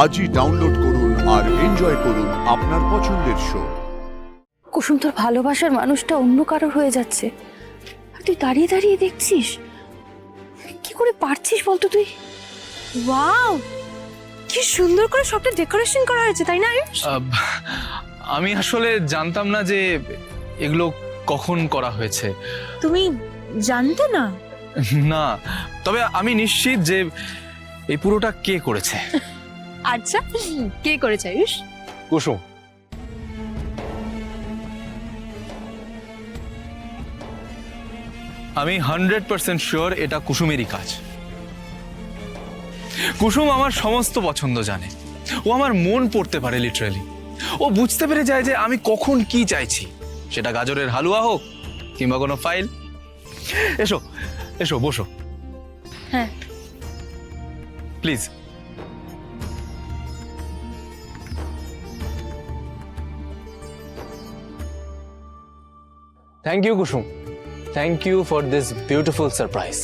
আজই ডাউনলোড করুন আর এনজয় করুন আপনার পছন্দের শো। কুসুম, তোর ভালোবাসার মানুষটা অন্য কারোর হয়ে যাচ্ছে আর তুই দাঁড়িয়ে দাঁড়িয়ে দেখছিস। কি করে পারছিস বলতো তুই? ওয়াও, কি সুন্দর করে সবটা ডেকোরেশন করা হয়েছে, তাই না আয়ুষ? আমি আসলে জানতাম না যে এগুলো কখন করা হয়েছে। তুমি জানতে না? না, তবে আমি নিশ্চিত যে এই পুরোটা কে করেছে। আচ্ছা, কে করেছে আয়ুষ? কুসুম। আমি 100% শিওর এটা কুসুমেরই কাজ। কুসুম আমার সমস্ত পছন্দ জানে, ও আমার মন পড়তে পারে লিটারালি। ও বুঝতে পেরে যায় যে আমি কখন কি চাইছি, সেটা গাজরের হালুয়া হোক কিংবা কোনো ফাইল। এসো এসো, বসো। হ্যাঁ, please. Thank you Kusum, thank you for this beautiful surprise.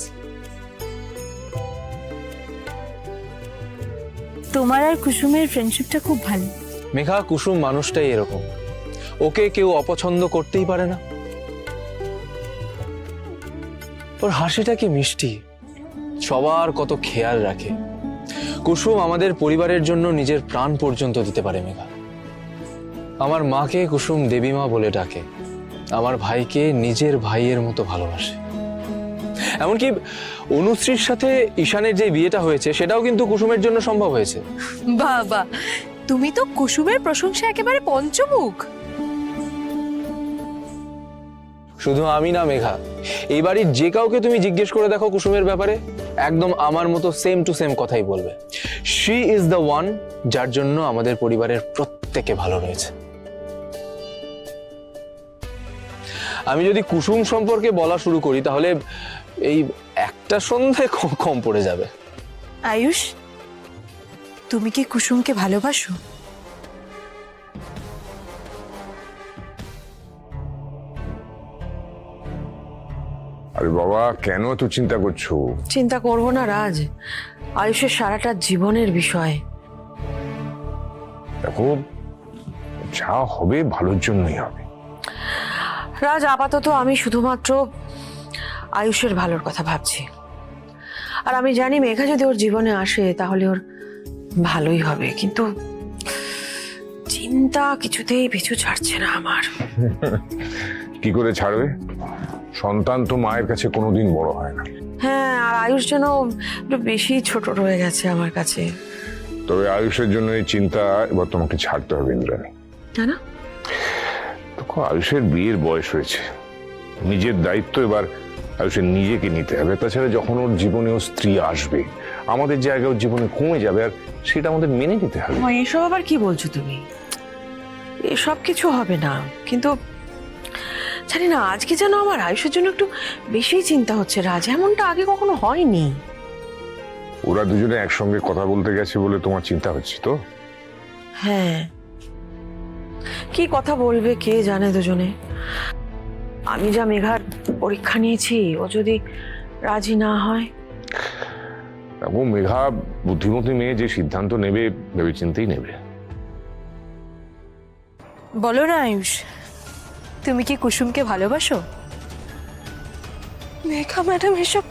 তোমার আর কুসুমের ফ্রেন্ডশিপটা খুব ভালো। মেঘা, কুসুম মানুষটাই এরকম, ওকে কেউ অপছন্দ করতেই পারে না। ওর হাসিটা কি মিষ্টি, সবার কত খেয়াল রাখে। কুসুম আমাদের পরিবারের জন্য নিজের প্রাণ পর্যন্ত দিতে পারে। মেঘা, আমার মাকে কুসুম দেবী মা বলে ডাকে, আমার ভাইকে নিজের ভাইয়ের মতো ভালোবাসে। এমনকি অনুশ্রীর সাথে ঈশানের যে বিয়েটা হয়েছে সেটাও কিন্তু কুসুমের জন্য সম্ভব হয়েছে। বাবা, তুমি তো কুসুমের প্রশংসা একেবারে পঞ্চমুখ। শুধু আমি না মেঘা, এই বাড়ির যে কাউকে তুমি জিজ্ঞেস করে দেখো কুসুমের ব্যাপারে, একদম আমার মতো সেম টু সেম কথাই বলবে। শি ইজ দ্য ওয়ান যার জন্য আমাদের পরিবারের প্রত্যেকে ভালো রয়েছে। আমি যদি কুসুম সম্পর্কে বলা শুরু করি তাহলে এই একটা সন্ধ্যায় কম পড়ে যাবে। আয়ুষ, তুমি কি কুসুমকে ভালোবাসো? আরে বাবা, কেন এত চিন্তা করছো? চিন্তা করবো না রাজ, আয়ুষের সারাটা জীবনের বিষয়। দেখো, যা হবে ভালোর জন্যই হবে। রাজ, আপাতত আমি শুধুমাত্র আয়ুষের ভালোর কথা ভাবছি। আর আমি জানি মেঘা যদি ওর জীবনে আসে তাহলে ওর ভালোই হবে, কিন্তু চিন্তা কিছুতেই পিছু ছাড়ছে না আমার। কি করে ছাড়বে? সন্তান তো মায়ের কাছে কোনোদিন বড় হয় না। হ্যাঁ, আর আয়ুষ যেন একটু বেশি ছোট রয়ে গেছে আমার কাছে। তবে আয়ুষের জন্য এই চিন্তা এবার তোমাকে ছাড়তে হবে ইন্দ্রাণী। কেন? দেখো, আয়ুষের বিয়ের বয়স হয়েছে, নিজের দায়িত্ব এবার আয়ুষের নিজেকে নিতে হবে। তাছাড়া যখন ওর জীবনে ও স্ত্রী আসবে, আমাদের জায়গা ওর জীবনে কমে যাবে, আর সেটা আমাদের মেনে নিতে হবে। এসব আবার কি বলছো তুমি? এসব কিছু হবে না, কিন্তু জানি না আজকে যেন আমার আয়ুষের জন্য একটু বেশি চিন্তা হচ্ছে রাজ। এমনটা আগে কখনো হয়নি। ওরা দুজনে একসঙ্গে কথা বলতে গেছে বলে তোমার চিন্তা হচ্ছে তো? হ্যাঁ, কি কথা বলবে কে জানে দুজনে। আমি যা মেঘার পরীক্ষা নিয়েছি, ও যদি রাজি না হয়। দেখো, মেঘা বুদ্ধিমতী মেয়ে, যে সিদ্ধান্ত নেবে ভেবে চিন্তেই নেবে। বলো না আয়ুষ, তুমি কি কুসুমকে ভালোবাসো? মেঘা ম্যাডাম এসব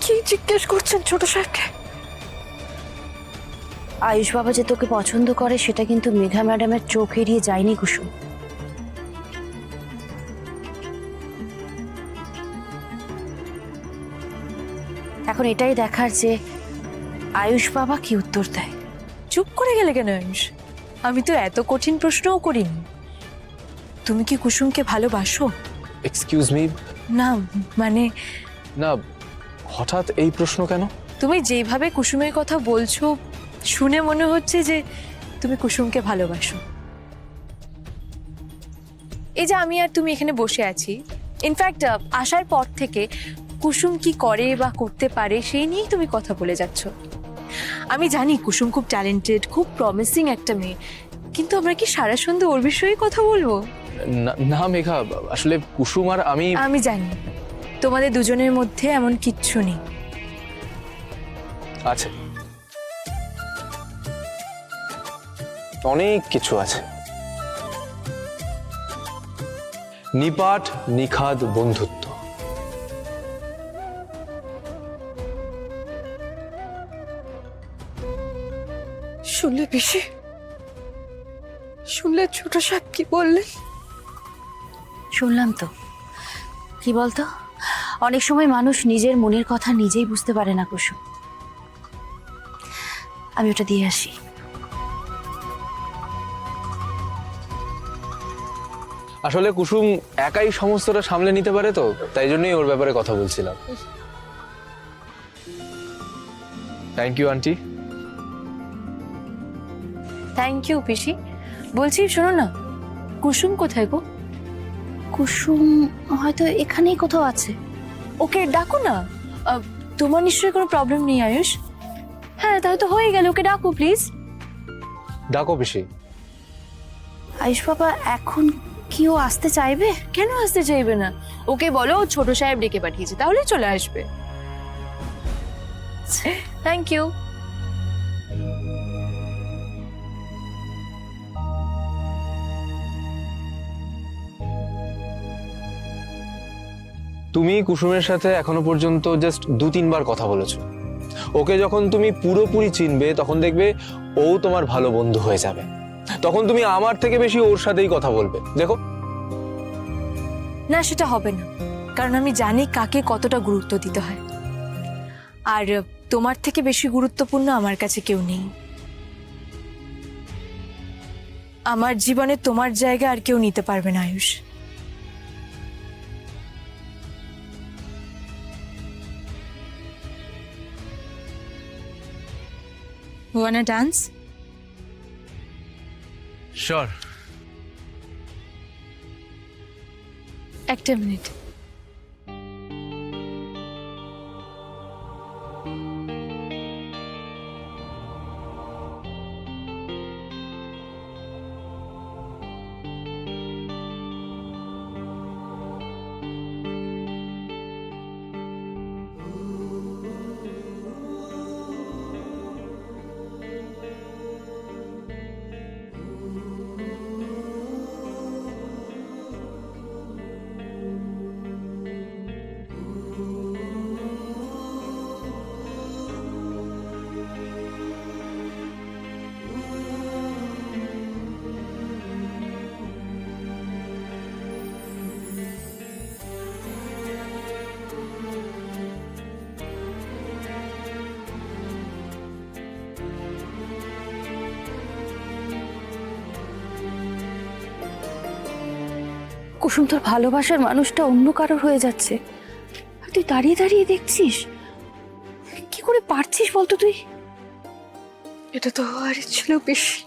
কি জিজ্ঞেস করছেন ছোট সাহেবকে? আয়ুষ বাবা যে তোকে পছন্দ করে সেটা কিন্তু মেঘা ম্যাডামের চোখ এড়িয়ে যায়নি কুসুম। এখন এটাই দেখার যে আয়ুষ বাবা কি উত্তর দেয়। চুপ করে গেলে কেন আয়ুষ? আমি তো এত কঠিন প্রশ্নও করিনি। তুমি কি কুসুমকে ভালোবাসো? Excuse me. না, মানে না, হঠাৎ এই প্রশ্ন কেন? তুমি যেভাবে কুসুমের কথা বলছো শুনে মনে হচ্ছে যে তুমি কুসুমকে ভালোবাসো। এই যে আমি আর তুমি এখানে বসে আছি, ইনফ্যাক্ট আসার পর থেকে কুসুম কি করে বা করতে পারে সেই নিয়েই তুমি কথা বলে যাচ্ছ। আমি জানি কুসুম খুব ট্যালেন্টেড, খুব প্রমিসিং একটা মেয়ে, কিন্তু আমরা কি সারা সন্ধ্যে ওর বিষয়ে কথা বলবো? না মেঘা, আসলে কুসুম আর আমি জানি তোমাদের দুজনের মধ্যে এমন কিচ্ছু নেই। আছে। অনেক কিছু আছে। নিপাট নিখাদ বন্ধুত্ব। শুনলে পিসি, শুনলে ছোট সাহেব কি বললেন? শুনলাম তো। কি বলতো, অনেক সময় মানুষ নিজের মনের কথা নিজেই বুঝতে পারে না কুসুম। আমি ওটা দিয়ে আসি। আসলে কুসুম একাই সমস্তটা সামলে নিতে পারে, তো তাই জন্যই ওর ব্যাপারে কথা বলছিলাম। থ্যাংক ইউ আন্টি। থ্যাংক ইউ পিসি। বলছি শোনো না, কুসুম কোথায় গো? কুসুম হয়তো এখানেই কোথাও আছে। ওকে ডাকো না। তোমার নিশ্চয়ই কোনো প্রবলেম নেই আয়ুষ? হ্যাঁ, তাহলে তো হয়ে গেল, ওকে ডাকো প্লিজ। ডাকো পিসি। আয়ুষ বাবা, এখন কি ও আসতে চাইবে? কেন আসতে চাইবে না? ওকে বলো ও ছোট সাহেব ডেকে পাঠিয়েছে, তাহলে চলে আসবে। Thank you. তুমি কুসুমের সাথে এখনো পর্যন্ত জাস্ট 2-3 বার কথা বলেছো। ওকে যখন তুমি পুরোপুরি চিনবে তখন দেখবে ও তোমার ভালো বন্ধু হয়ে যাবে। তখন তুমি আমার থেকে বেশি ওর সাথেই কথা বলবে, দেখো। না, সেটা হবে না, কারণ আমি জানি কাকে কতটা গুরুত্ব দিতে হয়। আর তোমার থেকে বেশি গুরুত্বপূর্ণ আমার কাছে কেউ নেই। আমার জীবনে তোমার জায়গা আর কেউ নিতে পারবে না আয়ুষ। Wanna dance? Sure. একটা মিনিট। কুসুম, তোর ভালোবাসার মানুষটা অন্য কারোর হয়ে যাচ্ছে, আর তুই দাঁড়িয়ে দাঁড়িয়ে দেখছিস। কি করে পারছিস বলতো তুই? এটা তো হওয়ারই ছিল পিসি।